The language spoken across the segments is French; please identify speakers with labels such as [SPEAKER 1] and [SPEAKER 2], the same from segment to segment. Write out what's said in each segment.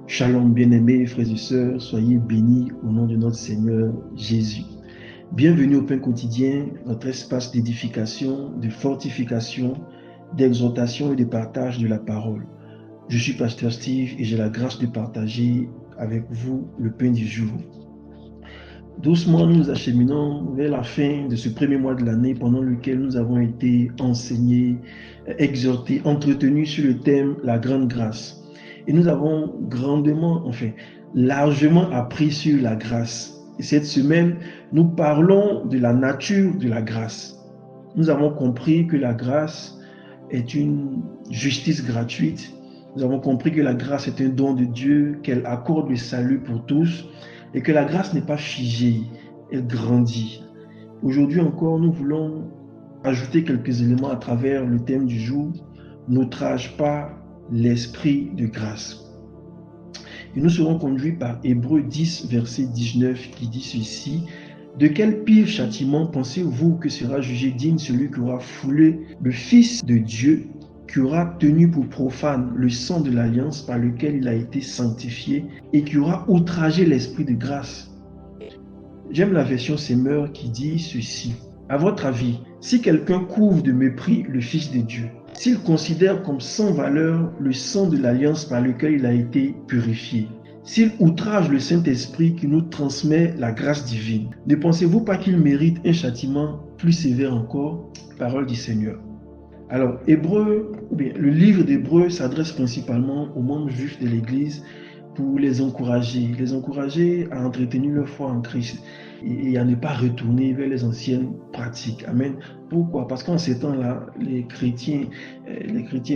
[SPEAKER 1] Shalom bien-aimés, frères et sœurs, soyez bénis au nom de notre Seigneur Jésus. Bienvenue au Pain quotidien, notre espace d'édification, de fortification, d'exhortation et de partage de la parole. Je suis Pasteur Steve et j'ai la grâce de partager avec vous le pain du jour. Doucement, nous nous acheminons vers la fin de ce premier mois de l'année pendant lequel nous avons été enseignés, exhortés, entretenus sur le thème « La grande grâce ». Et nous avons largement appris sur la grâce. Et cette semaine, nous parlons de la nature de la grâce. Nous avons compris que la grâce est une justice gratuite. Nous avons compris que la grâce est un don de Dieu, qu'elle accorde le salut pour tous et que la grâce n'est pas figée, elle grandit. Aujourd'hui encore, nous voulons ajouter quelques éléments à travers le thème du jour. N'outrage pas l'esprit de grâce. Et nous serons conduits par Hébreux 10, verset 19, qui dit ceci. De quel pire châtiment pensez-vous que sera jugé digne celui qui aura foulé le Fils de Dieu, qui aura tenu pour profane le sang de l'alliance par lequel il a été sanctifié et qui aura outragé l'esprit de grâce? J'aime la version Semeur qui dit ceci. À votre avis, si quelqu'un couvre de mépris le Fils de Dieu, s'il considère comme sans valeur le sang de l'alliance par lequel il a été purifié, s'il outrage le Saint-Esprit qui nous transmet la grâce divine, ne pensez-vous pas qu'il mérite un châtiment plus sévère encore? Parole du Seigneur. Alors, le livre d'Hébreux s'adresse principalement aux membres juifs de l'Église pour les encourager à entretenir leur foi en Christ et à ne pas retourner vers les anciennes pratiques. Amen. Pourquoi? Parce qu'en ces temps-là, les chrétiens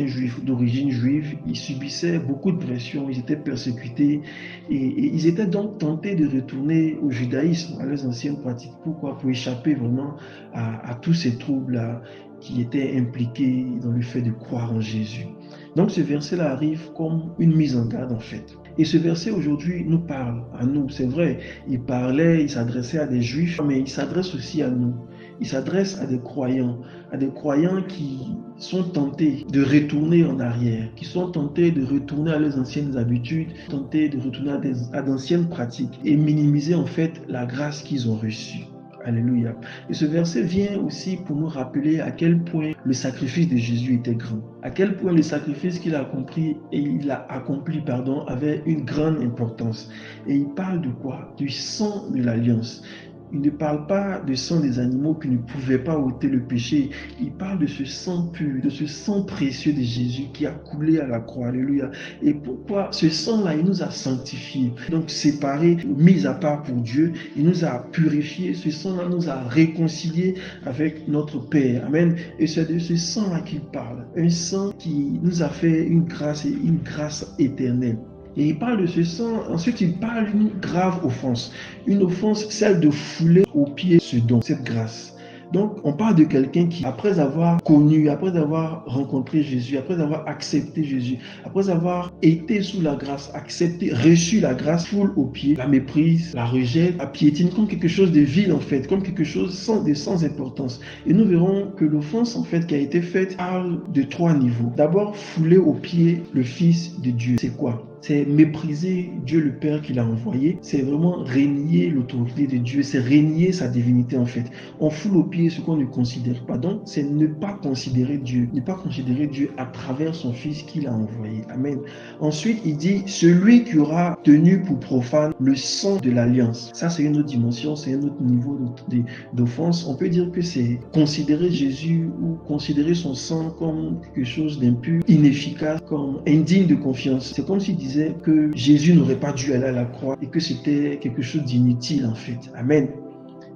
[SPEAKER 1] juifs d'origine juive, ils subissaient beaucoup de pression, ils étaient persécutés et ils étaient donc tentés de retourner au judaïsme, à leurs anciennes pratiques. Pourquoi? Pour échapper vraiment à tous ces troubles-là qui étaient impliqués dans le fait de croire en Jésus. Donc ce verset-là arrive comme une mise en garde en fait. Et ce verset aujourd'hui nous parle à nous. C'est vrai, il s'adressait à des juifs, mais il s'adresse aussi à nous. Il s'adresse à des croyants qui sont tentés de retourner en arrière, qui sont tentés de retourner à leurs anciennes habitudes, tentés de retourner à d'anciennes pratiques et minimiser en fait la grâce qu'ils ont reçue. Alléluia. Et ce verset vient aussi pour nous rappeler à quel point le sacrifice de Jésus était grand. À quel point le sacrifice qu'il a accompli avait une grande importance. Et il parle de quoi? Du sang de l'alliance. Il ne parle pas du sang des animaux qui ne pouvaient pas ôter le péché. Il parle de ce sang pur, de ce sang précieux de Jésus qui a coulé à la croix. Alléluia. Et pourquoi? Ce sang-là, il nous a sanctifiés. Donc séparés, mis à part pour Dieu. Il nous a purifiés. Ce sang-là nous a réconciliés avec notre Père. Amen. Et c'est de ce sang-là qu'il parle. Un sang qui nous a fait une grâce éternelle. Et il parle de ce sang, ensuite il parle d'une grave offense. Une offense, celle de fouler aux pieds ce don, cette grâce. Donc on parle de quelqu'un qui, après avoir connu, après avoir rencontré Jésus, après avoir accepté Jésus, après avoir été sous la grâce, accepté, reçu la grâce, foule aux pieds, la méprise, la rejette, la piétine comme quelque chose de vil en fait, comme quelque chose sans importance. Et nous verrons que l'offense en fait qui a été faite parle de 3 niveaux. D'abord, fouler aux pieds le Fils de Dieu. C'est quoi? C'est mépriser Dieu le Père qui l'a envoyé. C'est vraiment renier l'autorité de Dieu. C'est renier sa divinité en fait. On foule aux pieds ce qu'on ne considère pas. Donc, c'est ne pas considérer Dieu. Ne pas considérer Dieu à travers son Fils qu'il a envoyé. Amen. Ensuite, il dit, celui qui aura tenu pour profane le sang de l'alliance. Ça, c'est une autre dimension, c'est un autre niveau d'offense. On peut dire que c'est considérer Jésus ou considérer son sang comme quelque chose d'impur, inefficace, comme indigne de confiance. C'est comme s'il disait que Jésus n'aurait pas dû aller à la croix et que c'était quelque chose d'inutile en fait. Amen.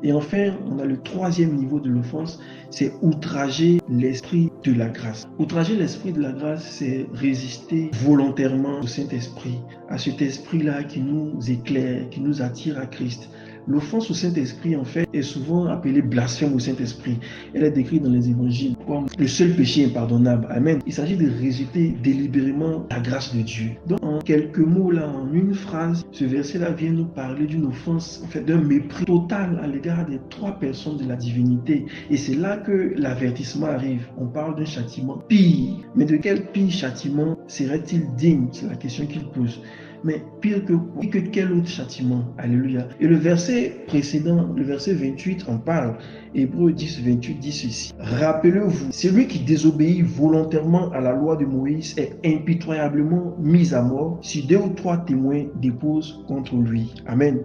[SPEAKER 1] Et enfin, on a le 3e niveau de l'offense, c'est outrager l'esprit de la grâce. Outrager l'esprit de la grâce, c'est résister volontairement au Saint-Esprit, à cet esprit-là qui nous éclaire, qui nous attire à Christ. L'offense au Saint-Esprit, en fait, est souvent appelée blasphème au Saint-Esprit. Elle est décrite dans les évangiles comme le seul péché impardonnable. Amen. Il s'agit de rejeter délibérément la grâce de Dieu. Donc, en quelques mots, là, en une phrase, ce verset-là vient nous parler d'une offense, en fait, d'un mépris total à l'égard des 3 personnes de la divinité. Et c'est là que l'avertissement arrive. On parle d'un châtiment pire. Mais de quel pire châtiment serait-il digne? C'est la question qu'il pose. Mais pire que quoi? Pire que quel autre châtiment? Alléluia. Et le verset précédent, le verset 28, en parle. Hébreux 10, 28 dit ceci. Rappelez-vous, celui qui désobéit volontairement à la loi de Moïse est impitoyablement mis à mort si 2 ou 3 témoins déposent contre lui. Amen.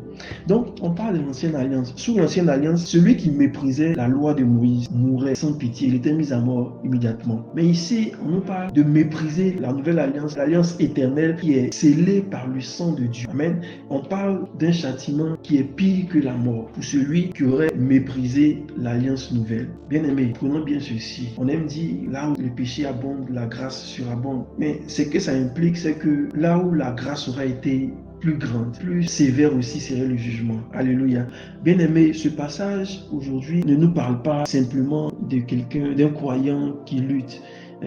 [SPEAKER 1] Donc, on parle de l'ancienne alliance. Sous l'ancienne alliance, celui qui méprisait la loi de Moïse mourait sans pitié. Il était mis à mort immédiatement. Mais ici, on nous parle de mépriser la nouvelle alliance, l'alliance éternelle qui est scellée par le sang de Dieu. Amen. On parle d'un châtiment qui est pire que la mort pour celui qui aurait méprisé l'alliance nouvelle. Bien-aimés, prenons bien ceci. On aime dire, là où le péché abonde, la grâce surabonde. Mais ce que ça implique, c'est que là où la grâce aurait été plus grande, plus sévère aussi serait le jugement. Alléluia. Bien-aimé, ce passage aujourd'hui ne nous parle pas simplement de quelqu'un, d'un croyant qui lutte,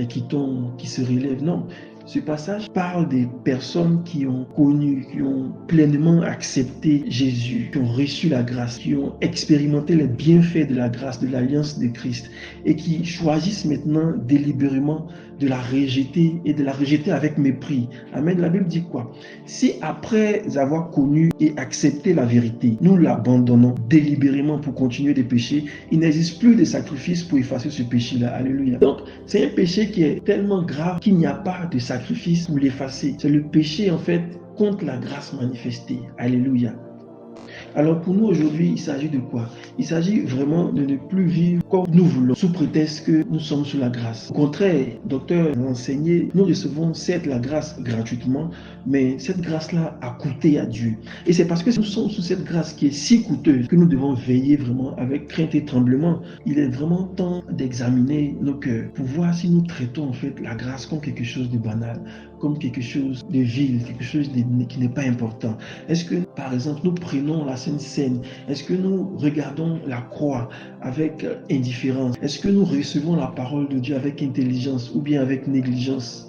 [SPEAKER 1] qui tombe, qui se relève. Non. Ce passage parle des personnes qui ont connu, qui ont pleinement accepté Jésus, qui ont reçu la grâce, qui ont expérimenté les bienfaits de la grâce, de l'alliance de Christ et qui choisissent maintenant délibérément de la rejeter et de la rejeter avec mépris. Amen. La Bible dit quoi? Si après avoir connu et accepté la vérité, nous l'abandonnons délibérément pour continuer de pécher, il n'existe plus de sacrifice pour effacer ce péché-là. Alléluia. Donc, c'est un péché qui est tellement grave qu'il n'y a pas de sacrifice pour l'effacer. C'est le péché, en fait, contre la grâce manifestée. Alléluia. Alors pour nous aujourd'hui, il s'agit de quoi? Il s'agit vraiment de ne plus vivre comme nous voulons, sous prétexte que nous sommes sous la grâce. Au contraire, docteur l'a enseigné, nous recevons certes la grâce gratuitement, mais cette grâce-là a coûté à Dieu. Et c'est parce que nous sommes sous cette grâce qui est si coûteuse que nous devons veiller vraiment avec crainte et tremblement. Il est vraiment temps d'examiner nos cœurs pour voir si nous traitons en fait la grâce comme quelque chose de banal, comme quelque chose de vil, quelque chose qui n'est pas important. Est-ce que, par exemple, nous prenons la Sainte Seine? Est-ce que nous regardons la croix avec indifférence? Est-ce que nous recevons la parole de Dieu avec intelligence ou bien avec négligence?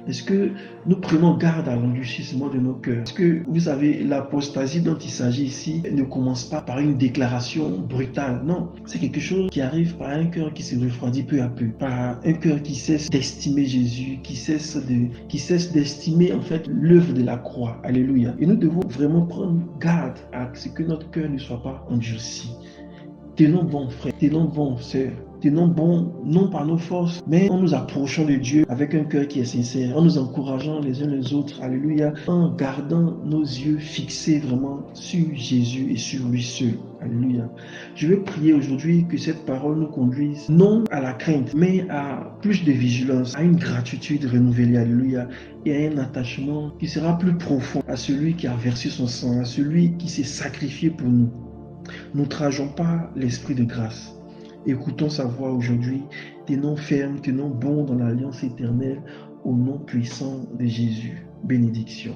[SPEAKER 1] Est-ce que nous prenons garde à l'endurcissement de nos cœurs? Est-ce que, vous savez, l'apostasie dont il s'agit ici ne commence pas par une déclaration brutale. Non, c'est quelque chose qui arrive par un cœur qui se refroidit peu à peu, par un cœur qui cesse d'estimer Jésus, qui cesse d'estimer en fait l'œuvre de la croix. Alléluia. Et nous devons vraiment prendre garde à ce que notre cœur ne soit pas endurci. Tenons bon, frères, tenons bon, sœurs. Tenons bon, non par nos forces, mais en nous approchant de Dieu avec un cœur qui est sincère, en nous encourageant les uns les autres, alléluia, en gardant nos yeux fixés vraiment sur Jésus et sur lui seul, alléluia. Je veux prier aujourd'hui que cette parole nous conduise non à la crainte, mais à plus de vigilance, à une gratitude renouvelée, alléluia, et à un attachement qui sera plus profond à celui qui a versé son sang, à celui qui s'est sacrifié pour nous. N'outrageons pas l'esprit de grâce. Écoutons sa voix aujourd'hui, tenons ferme, tenons bon dans l'alliance éternelle, au nom puissant de Jésus. Bénédiction.